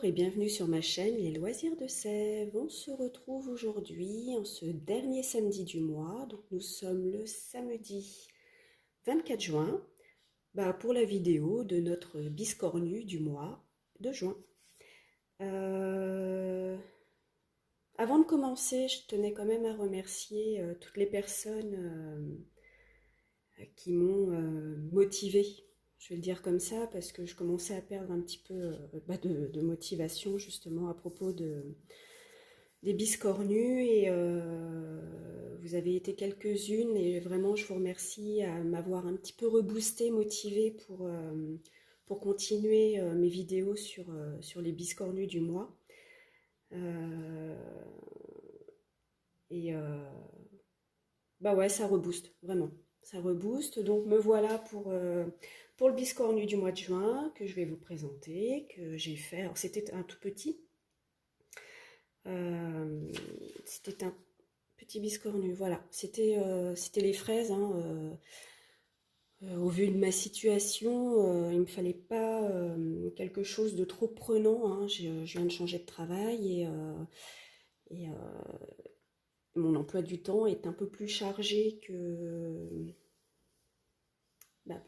et bienvenue sur ma chaîne Les Loisirs de Sève. On se retrouve aujourd'hui en ce dernier samedi du mois. Donc nous sommes le samedi 24 juin pour la vidéo de notre biscornu du mois de juin. Avant de commencer, je tenais quand même à remercier toutes les personnes qui m'ont motivée. Je vais le dire comme ça parce que je commençais à perdre un petit peu de motivation justement à propos des biscornus et vous avez été quelques-unes et vraiment je vous remercie à m'avoir un petit peu reboosté, motivée pour continuer mes vidéos sur les biscornus du mois. Et ouais, ça rebooste, vraiment. Ça rebooste. Donc me voilà pour le biscornu du mois de juin que je vais vous présenter, que j'ai fait. Alors c'était un tout petit. C'était un petit biscornu, voilà. C'était les fraises, hein, au vu de ma situation, il me fallait pas quelque chose de trop prenant, hein. Je viens de changer de travail et mon emploi du temps est un peu plus chargé bah,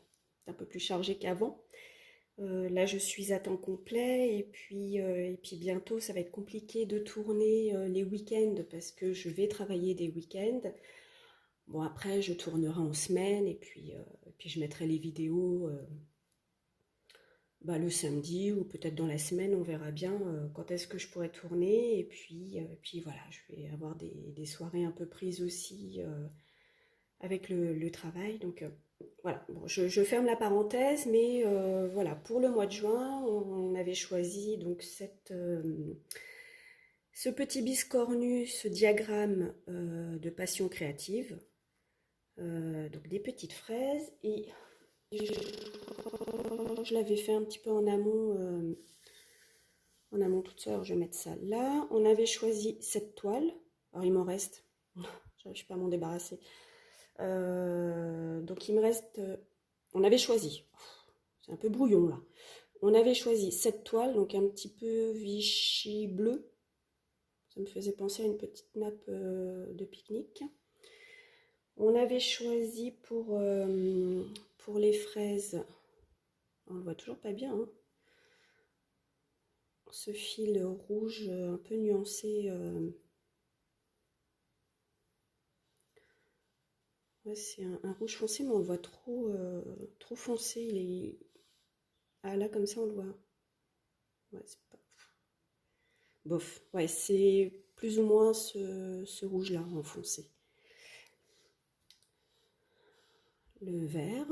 un peu plus chargé qu'avant. Là, je suis à temps complet et puis bientôt, ça va être compliqué de tourner les week-ends parce que je vais travailler des week-ends. Bon, après, je tournerai en semaine et puis je mettrai les vidéos le samedi ou peut-être dans la semaine, on verra bien quand est-ce que je pourrai tourner. Et puis voilà, je vais avoir des soirées un peu prises aussi avec le travail. Donc voilà, bon, je ferme la parenthèse, mais voilà, pour le mois de juin, on avait choisi donc ce petit biscornu, ce diagramme de passion créative, donc des petites fraises, et je l'avais fait un petit peu en amont toute seule. Je vais mettre ça là. On avait choisi cette toile, alors il m'en reste, je n'arrive pas à m'en débarrasser. Donc il me reste, on avait choisi, c'est un peu brouillon là, on avait choisi cette toile, donc un petit peu Vichy bleu, ça me faisait penser à une petite nappe de pique-nique. On avait choisi pour les fraises, on le voit toujours pas bien, hein, ce fil rouge un peu nuancé. Ouais, c'est un rouge foncé, mais on le voit trop foncé. Ah là, comme ça, on le voit. Ouais, c'est pas... Bof. Ouais, c'est plus ou moins ce rouge-là, en foncé. Le vert,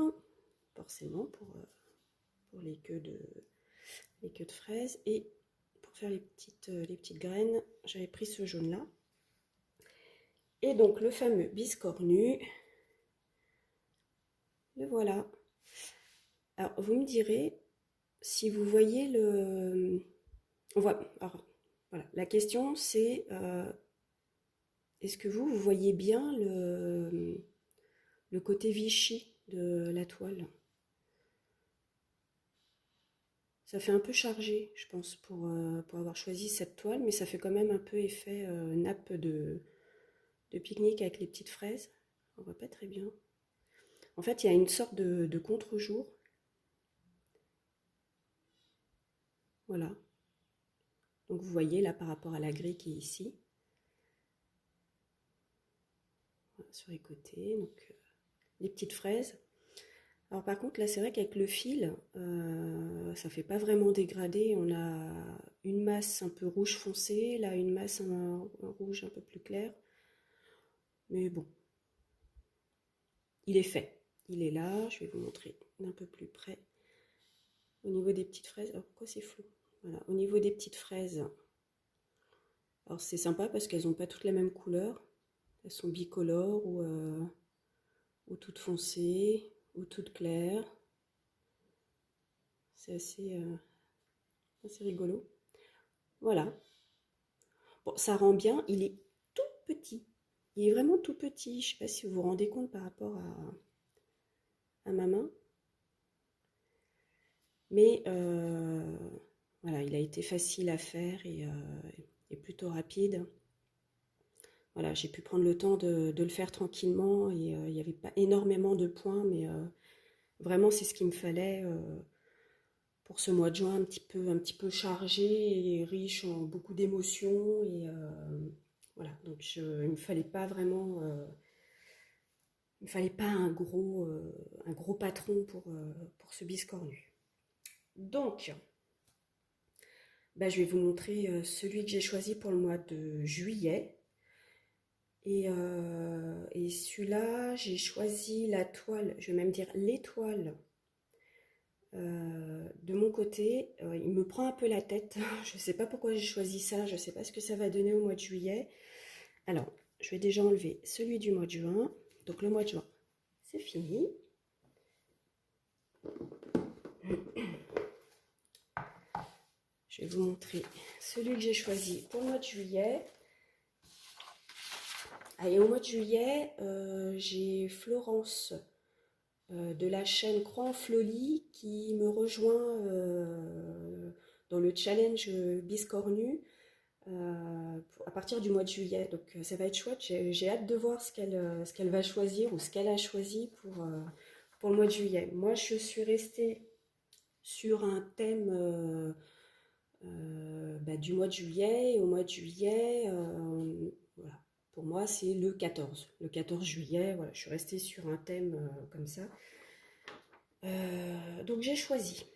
forcément, pour les queues de fraises. Et pour faire les petites graines, j'avais pris ce jaune-là. Et donc, le fameux biscornu. Le voilà. Alors, vous me direz, si vous voyez on voit... Alors, voilà, la question c'est, est-ce que vous voyez bien le côté Vichy de la toile? Ça fait un peu chargé, je pense, pour avoir choisi cette toile, mais ça fait quand même un peu effet nappe de pique-nique avec les petites fraises. On voit pas très bien. En fait, il y a une sorte de contre-jour. Voilà. Donc vous voyez là par rapport à la grille qui est ici. Voilà, sur les côtés, donc les petites fraises. Alors par contre là c'est vrai qu'avec le fil, ça fait pas vraiment dégradé. On a une masse un peu rouge foncé, là une masse un rouge un peu plus clair. Mais bon, il est fait. Il est là, je vais vous montrer d'un peu plus près. Au niveau des petites fraises, alors pourquoi c'est flou? Voilà, au niveau des petites fraises, alors c'est sympa parce qu'elles n'ont pas toutes la même couleur. Elles sont bicolores ou toutes foncées ou toutes claires. C'est assez rigolo. Voilà. Bon, ça rend bien. Il est tout petit. Il est vraiment tout petit. Je ne sais pas si vous vous rendez compte par rapport à ma main. Mais Voilà, il a été facile à faire et plutôt rapide. Voilà, j'ai pu prendre le temps de le faire tranquillement et il n'y avait pas énormément de points, mais vraiment c'est ce qu'il me fallait pour ce mois de juin un petit peu chargé et riche en beaucoup d'émotions. Et voilà, donc il ne me fallait pas vraiment, il me fallait pas un gros patron pour ce biscornu. Donc, bah, je vais vous montrer celui que j'ai choisi pour le mois de juillet. Et celui-là, j'ai choisi la toile, je vais même dire l'étoile de mon côté. Il me prend un peu la tête. Je ne sais pas pourquoi j'ai choisi ça. Je ne sais pas ce que ça va donner au mois de juillet. Alors, je vais déjà enlever celui du mois de juin. Donc le mois de juin, c'est fini. Je vais vous montrer celui que j'ai choisi pour le mois de juillet. Ah, et au mois de juillet, j'ai Florence de la chaîne Croix en Flolie qui me rejoint dans le challenge Biscornu à partir du mois de juillet. Donc ça va être chouette. J'ai hâte de voir ce qu'elle va choisir ou ce qu'elle a choisi pour le mois de juillet. Moi, je suis restée sur un thème bah, du mois de juillet. Et au mois de juillet, voilà. Pour moi, c'est le 14. Le 14 juillet, voilà, je suis restée sur un thème comme ça. Donc j'ai choisi.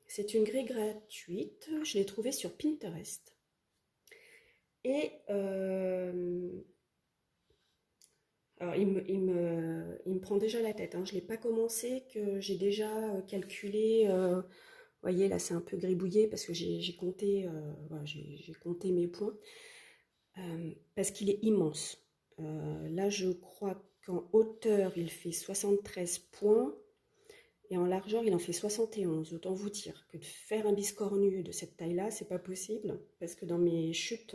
C'est une grille gratuite. Je l'ai trouvée sur Pinterest. Et alors il me prend déjà la tête, hein. Je ne l'ai pas commencé, que j'ai déjà calculé. Vous voyez, là c'est un peu gribouillé parce que j'ai compté, voilà, j'ai compté mes points. Parce qu'il est immense. Là, je crois qu'en hauteur, il fait 73 points. Et en largeur, il en fait 71. Autant vous dire que de faire un biscornu de cette taille-là, c'est pas possible. Parce que euh, dans mes chutes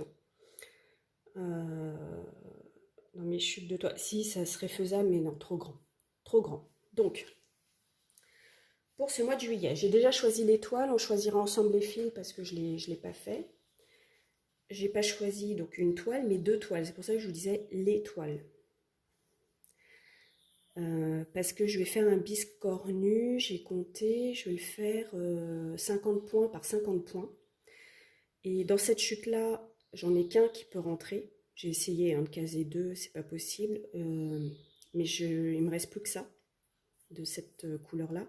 de toile, si, ça serait faisable, mais non, trop grand. Trop grand. Donc, pour ce mois de juillet, j'ai déjà choisi l'étoile. On choisira ensemble les fils parce que je l'ai pas fait. J'ai pas choisi donc une toile, mais deux toiles. C'est pour ça que je vous disais l'étoile. Parce que je vais faire un biscornu, j'ai compté, je vais le faire 50 points par 50 points. Et dans cette chute-là, j'en ai qu'un qui peut rentrer. J'ai essayé de caser deux, c'est pas possible. Mais il me reste plus que ça, de cette couleur-là.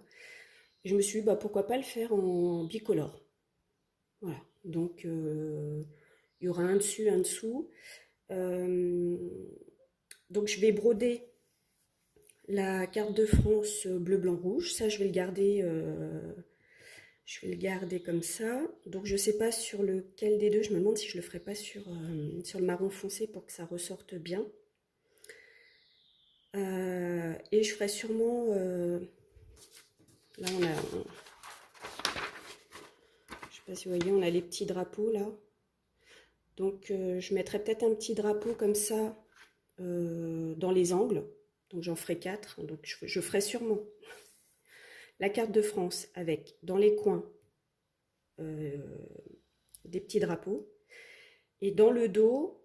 Et je me suis dit, bah, pourquoi pas le faire en bicolore. Voilà, donc il y aura un dessus, un dessous. Donc je vais broder la carte de France bleu, blanc, rouge. Ça, je vais le garder comme ça. Donc je ne sais pas sur lequel des deux. Je me demande si je le ferai pas sur le marron foncé pour que ça ressorte bien. Et je ferai sûrement... là, je sais pas si vous voyez, on a les petits drapeaux là. Donc je mettrai peut-être un petit drapeau comme ça dans les angles. Donc j'en ferai 4. Donc je ferai sûrement la carte de France avec dans les coins des petits drapeaux. Et dans le dos,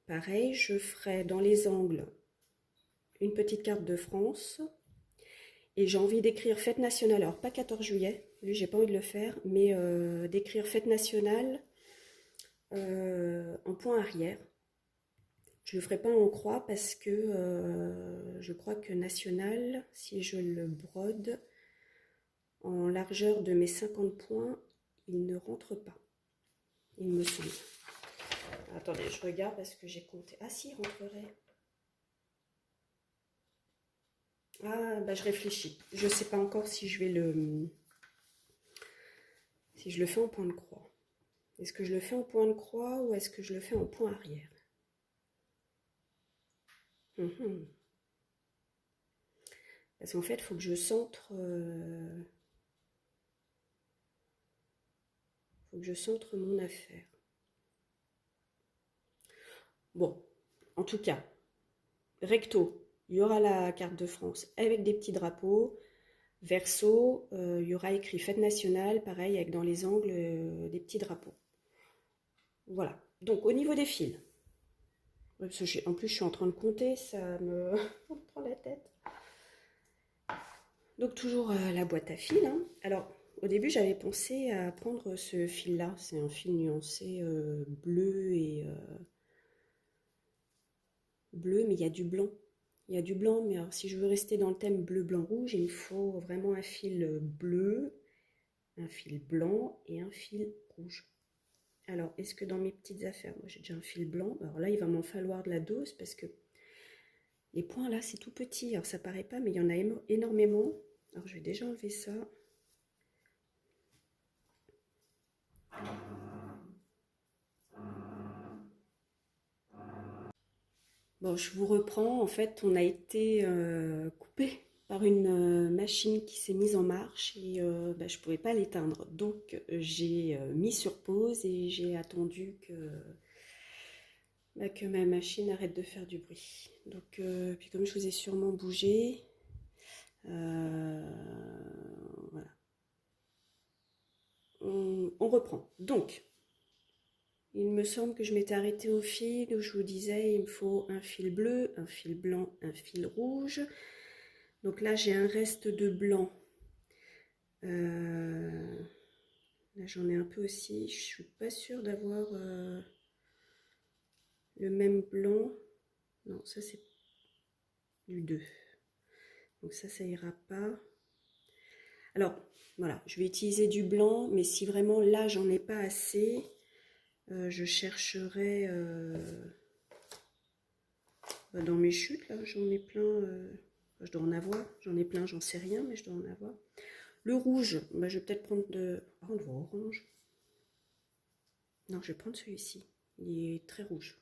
pareil, je ferai dans les angles une petite carte de France. Et j'ai envie d'écrire fête nationale. Alors pas 14 juillet, lui j'ai pas envie de le faire, mais d'écrire fête nationale en point arrière. Je ne le ferai pas en croix parce que je crois que national, si je le brode en largeur de mes 50 points, il ne rentre pas, il me semble. Attendez, je regarde parce que j'ai compté. Ah si, il rentrerait. Ah, bah je réfléchis. Je ne sais pas encore si je le fais en point de croix. Est-ce que je le fais en point de croix ou est-ce que je le fais en point arrière? Parce qu'en fait, il faut que je centre... faut que je centre mon affaire. Bon, en tout cas, recto, il y aura la carte de France avec des petits drapeaux. Verso, il y aura écrit Fête nationale, pareil, avec dans les angles des petits drapeaux. Voilà. Donc, au niveau des fils, parce que en plus, je suis en train de compter, ça me, ça me prend la tête. Donc, toujours la boîte à fils, hein. Alors, au début, j'avais pensé à prendre ce fil-là. C'est un fil nuancé bleu et bleu, mais il y a du blanc. Il y a du blanc, mais alors, si je veux rester dans le thème bleu, blanc, rouge, il me faut vraiment un fil bleu, un fil blanc et un fil rouge. Alors, est-ce que dans mes petites affaires, moi j'ai déjà un fil blanc, alors là il va m'en falloir de la dose parce que les points là c'est tout petit, alors ça paraît pas mais il y en a énormément. Alors je vais déjà enlever ça. Bon, je vous reprends, en fait on a été coupé par une machine qui s'est mise en marche et je ne pouvais pas l'éteindre. Donc j'ai mis sur pause et j'ai attendu que ma machine arrête de faire du bruit. Donc, puis comme je vous ai sûrement bougé, voilà. On reprend. Donc, il me semble que je m'étais arrêtée au fil où je vous disais il me faut un fil bleu, un fil blanc, un fil rouge. Donc là, j'ai un reste de blanc. Là, j'en ai un peu aussi. Je suis pas sûre d'avoir le même blanc. Non, ça c'est du 2. Donc ça ira pas. Alors, voilà, je vais utiliser du blanc, mais si vraiment là, j'en ai pas assez, je chercherai dans mes chutes, là, j'en ai plein. Je dois en avoir, j'en ai plein, j'en sais rien, mais je dois en avoir. Le rouge, je vais peut-être prendre de... Ah, on le voit orange. Non, je vais prendre celui-ci. Il est très rouge.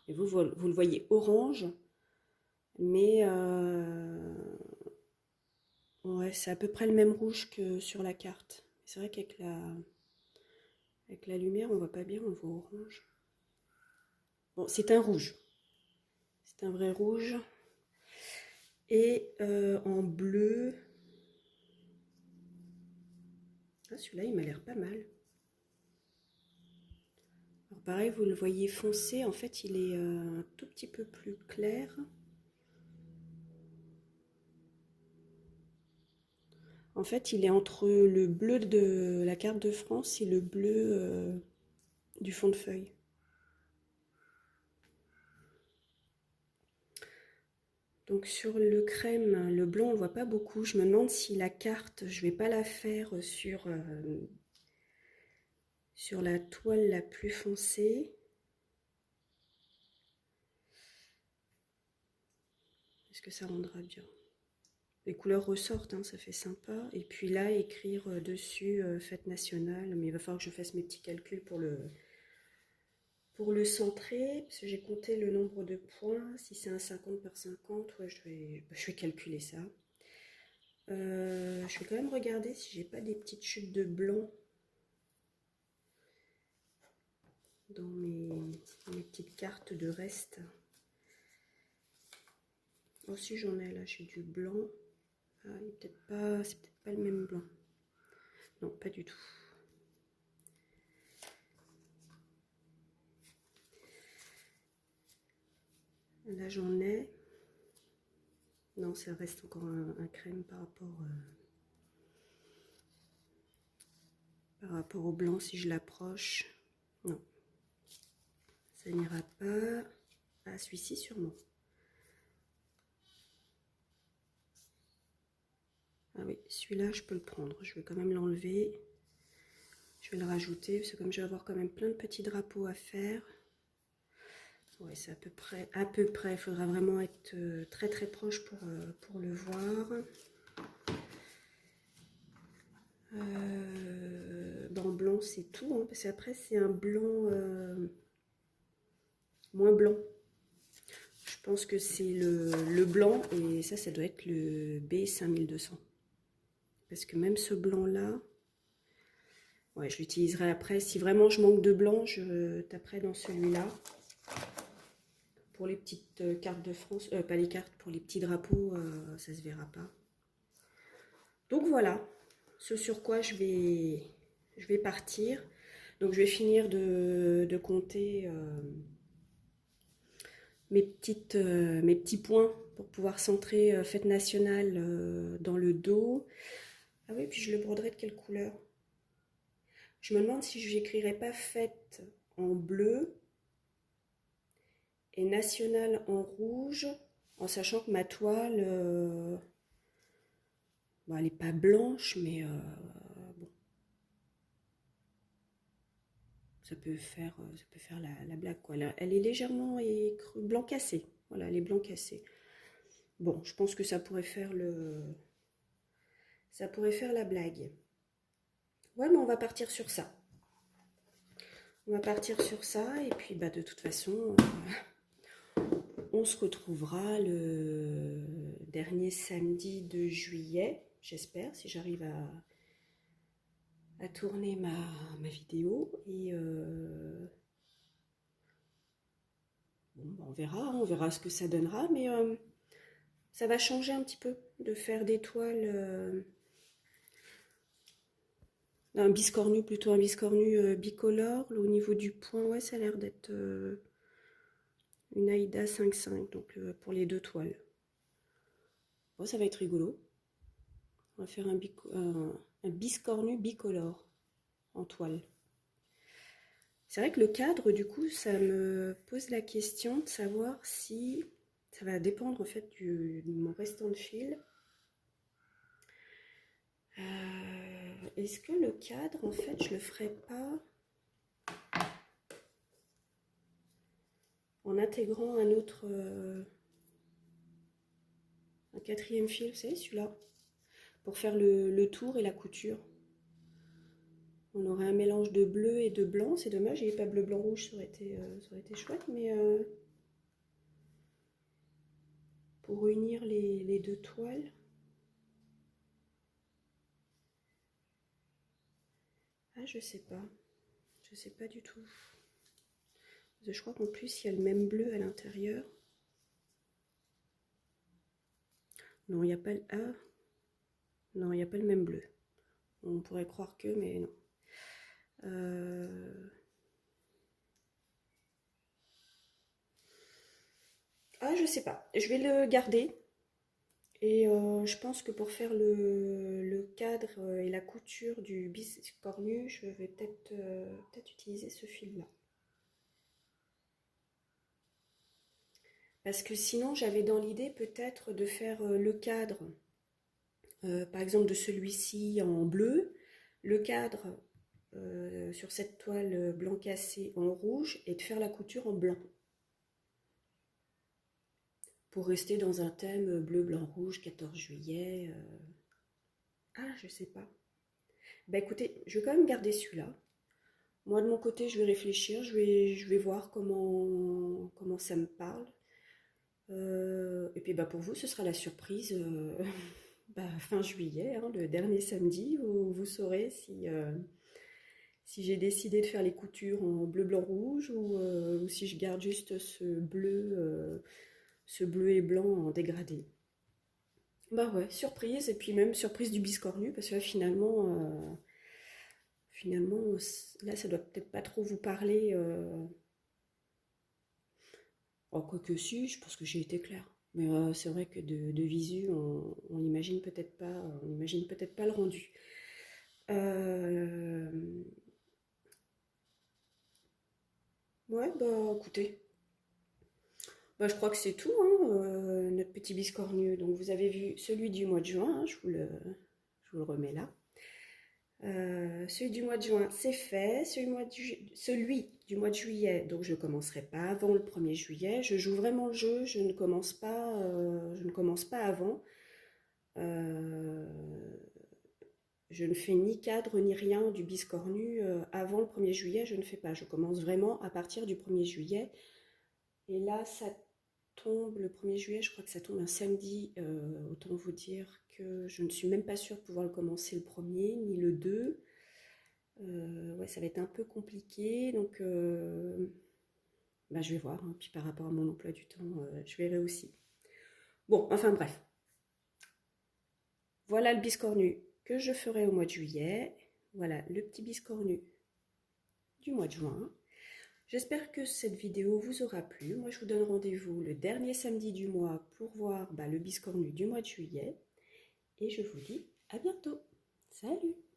Et vous le voyez orange, mais ouais, c'est à peu près le même rouge que sur la carte. C'est vrai qu'avec la lumière, on voit pas bien, on le voit orange. Bon, c'est un rouge. C'est un vrai rouge. Et en bleu... Ah, celui-là, il m'a l'air pas mal. Alors pareil, vous le voyez foncé. En fait, il est un tout petit peu plus clair. En fait, il est entre le bleu de la carte de France et le bleu du fond de feuille. Donc sur le crème, le blanc, on ne voit pas beaucoup. Je me demande si la carte, je ne vais pas la faire sur la toile la plus foncée. Est-ce que ça rendra bien? Les couleurs ressortent, hein, ça fait sympa. Et puis là, écrire dessus Fête nationale. Mais il va falloir que je fasse mes petits calculs pour le centrer. Parce que j'ai compté le nombre de points. Si c'est un 50 par 50, ouais, je vais calculer ça. Je vais quand même regarder si j'ai pas des petites chutes de blanc dans mes petites cartes de reste. Oh, si j'en ai là, j'ai du blanc. Ah, c'est peut-être pas le même blanc. Non, pas du tout. Là, j'en ai. Non, ça reste encore un crème par rapport au blanc si je l'approche. Non, ça n'ira pas. Ah, celui-ci sûrement. Ah oui, celui-là, je peux le prendre. Je vais quand même l'enlever. Je vais le rajouter, parce que comme je vais avoir quand même plein de petits drapeaux à faire. Ouais, c'est à peu près. Il faudra vraiment être très très proche pour le voir. En blanc, c'est tout, hein, parce qu'après, c'est un blanc moins blanc. Je pense que c'est le blanc, et ça doit être le B5200. Parce que même ce blanc-là, ouais, je l'utiliserai après. Si vraiment je manque de blanc, je taperai dans celui-là. Pour les petites cartes de France, pas les cartes, pour les petits drapeaux, ça se verra pas. Donc voilà, ce sur quoi je vais partir. Donc je vais finir de compter mes petits points pour pouvoir centrer fête nationale dans le dos. Ah oui, puis je le broderai de quelle couleur? Je me demande si je n'écrirais pas fête en bleu et nationale en rouge, en sachant que ma toile, bon, elle n'est pas blanche, mais bon, ça peut faire la blague, quoi. Elle est légèrement blanc cassé. Voilà, elle est blanc cassé. Bon, je pense que ça pourrait faire la blague. Ouais, mais on va partir sur ça. On va partir sur ça, et puis bah, de toute façon, on se retrouvera le dernier samedi de juillet, j'espère, si j'arrive à tourner ma vidéo. Et bon, bah, on verra ce que ça donnera, mais ça va changer un petit peu de faire des toiles, un biscornu, plutôt un biscornu bicolore. Là, au niveau du point, ouais, ça a l'air d'être une Aïda 5,5, donc pour les deux toiles. Bon, ça va être rigolo. On va faire un biscornu bicolore en toile. C'est vrai que le cadre, du coup, ça me pose la question de savoir si ça va dépendre en fait de mon restant de fil. Est-ce que le cadre, en fait, je le ferai pas en intégrant un autre, un quatrième fil, vous savez, celui-là, pour faire le tour et la couture. On aurait un mélange de bleu et de blanc. C'est dommage, il n'y a pas bleu, blanc, rouge, ça aurait été chouette, mais pour unir les deux toiles. Ah, je sais pas. Je sais pas du tout. Je crois qu'en plus, il y a le même bleu à l'intérieur. Non, il n'y a pas le... Ah, non, il n'y a pas le même bleu. On pourrait croire que, mais non. Ah, je sais pas. Je vais le garder. Et je pense que pour faire le cadre et la couture du biscornu, je vais peut-être utiliser ce fil-là. Parce que sinon, j'avais dans l'idée peut-être de faire le cadre, par exemple de celui-ci en bleu, le cadre sur cette toile blanc cassé en rouge et de faire la couture en blanc. Pour rester dans un thème bleu, blanc, rouge, 14 juillet. Ah, je sais pas. Bah écoutez, je vais quand même garder celui-là. Moi de mon côté, je vais réfléchir, je vais voir comment ça me parle. Et puis bah pour vous, ce sera la surprise bah, fin juillet, hein, le dernier samedi, où vous saurez si j'ai décidé de faire les coutures en bleu, blanc, rouge ou si je garde juste ce bleu et blanc en dégradé. Bah ouais, surprise, et puis même surprise du biscornu, parce que là, finalement, là, ça doit peut-être pas trop vous parler. Oh, quoique si, je pense que j'ai été claire. Mais c'est vrai que de visu, on imagine peut-être pas le rendu. Euh, Ouais, bah écoutez, bah, je crois que c'est tout, hein, notre petit biscornu. Donc vous avez vu celui du mois de juin, hein, je vous le remets là. Celui du mois de juin, c'est fait. Celui du mois de juillet, donc je ne commencerai pas avant le 1er juillet. Je joue vraiment le jeu, je ne commence pas avant. Euh, je ne fais ni cadre ni rien du biscornu avant le 1er juillet, je ne fais pas. Je commence vraiment à partir du 1er juillet. Et là, ça tombe le 1er juillet, je crois que ça tombe un samedi. Autant vous dire que je ne suis même pas sûre de pouvoir le commencer le 1er ni le 2. Ouais, ça va être un peu compliqué, donc bah, je vais voir, hein. Puis par rapport à mon emploi du temps, je verrai aussi. Bon, enfin bref. Voilà le biscornu. que je ferai au mois de juillet. Voilà le petit biscornu du mois de juin. J'espère que cette vidéo vous aura plu. Moi, je vous donne rendez-vous le dernier samedi du mois pour voir le biscornu du mois de juillet. Et je vous dis à bientôt. Salut!